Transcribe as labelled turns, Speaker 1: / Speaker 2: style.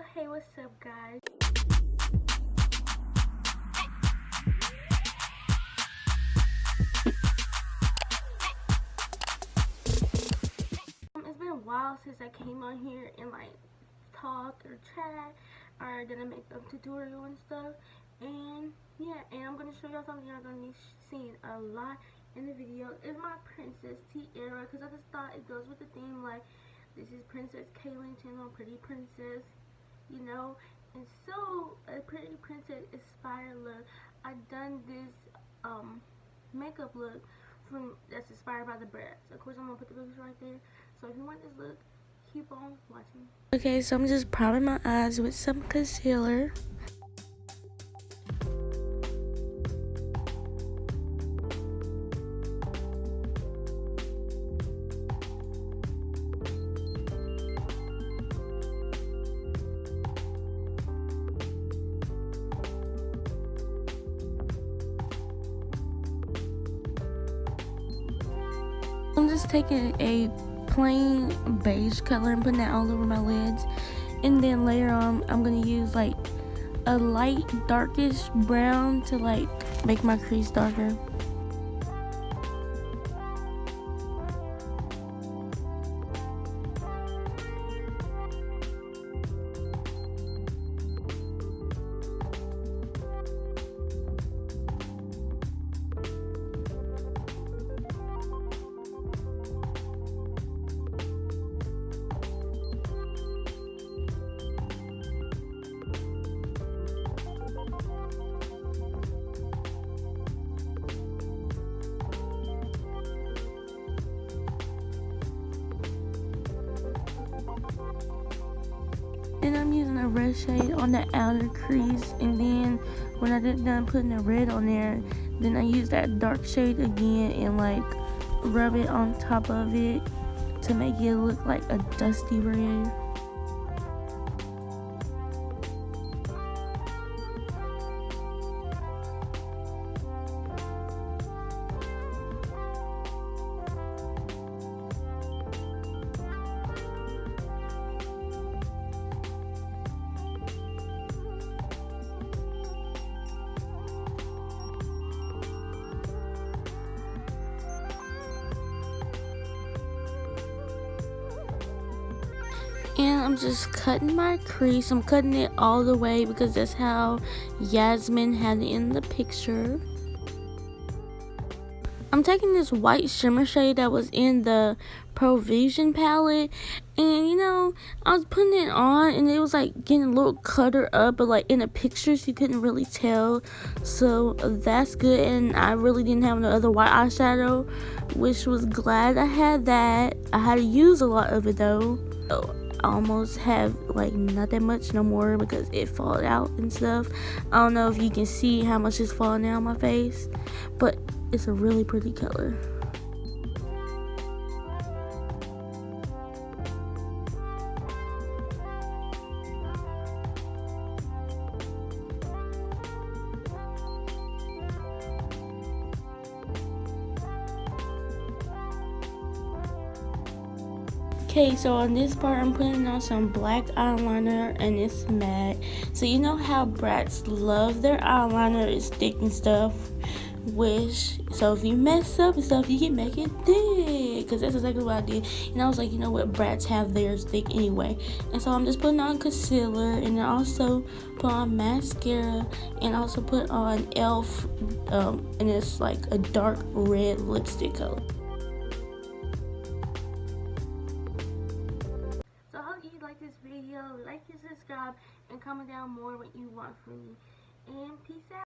Speaker 1: Hey, what's up, guys? It's been a while since I came on here and like talk or chat or did a makeup tutorial and stuff. And yeah, and I'm gonna show y'all something y'all gonna be seeing a lot in the video. It's my princess tiara, because I just thought it goes with the theme. Like, this is Princess Kaylin channel, Pretty Princess, you know. And so a Pretty Princess inspired look. I done this makeup look that's inspired by the Bratz. Of course, I'm gonna put the pictures right there. So if you want this look, keep on watching. Okay, so I'm just priming my eyes with some concealer. I'm just taking a plain beige color and putting that all over my lids, and then later on I'm gonna use like a light darkish brown to like make my crease darker. And I'm using a red shade on the outer crease, and then when I get done putting the red on there, then I use that dark shade again and like rub it on top of it to make it look like a dusty red. And I'm just cutting my crease. I'm cutting it all the way because that's how Yasmin had it in the picture. I'm taking this white shimmer shade that was in the Provision palette, and you know, I was putting it on and it was like getting a little cluttered up, but like in the pictures you couldn't really tell, so that's good. And I really didn't have no other white eyeshadow, which was glad I had that. I had to use a lot of it though. So I almost have like not that much no more because it falls out and stuff. I don't know if you can see how much is falling out on my face, but it's a really pretty color. Okay, so on this part I'm putting on some black eyeliner, and it's matte. So you know how Bratz love their eyeliner is thick and stuff. So if you mess up and stuff, you can make it thick, because that's exactly what I did. And I was like, you know what, Bratz have theirs thick anyway. And so I'm just putting on concealer, and then also put on mascara, and also put on e.l.f. And it's like a dark red lipstick color. So I hope you like this video. Like and subscribe, and comment down more what you want from me. And peace out.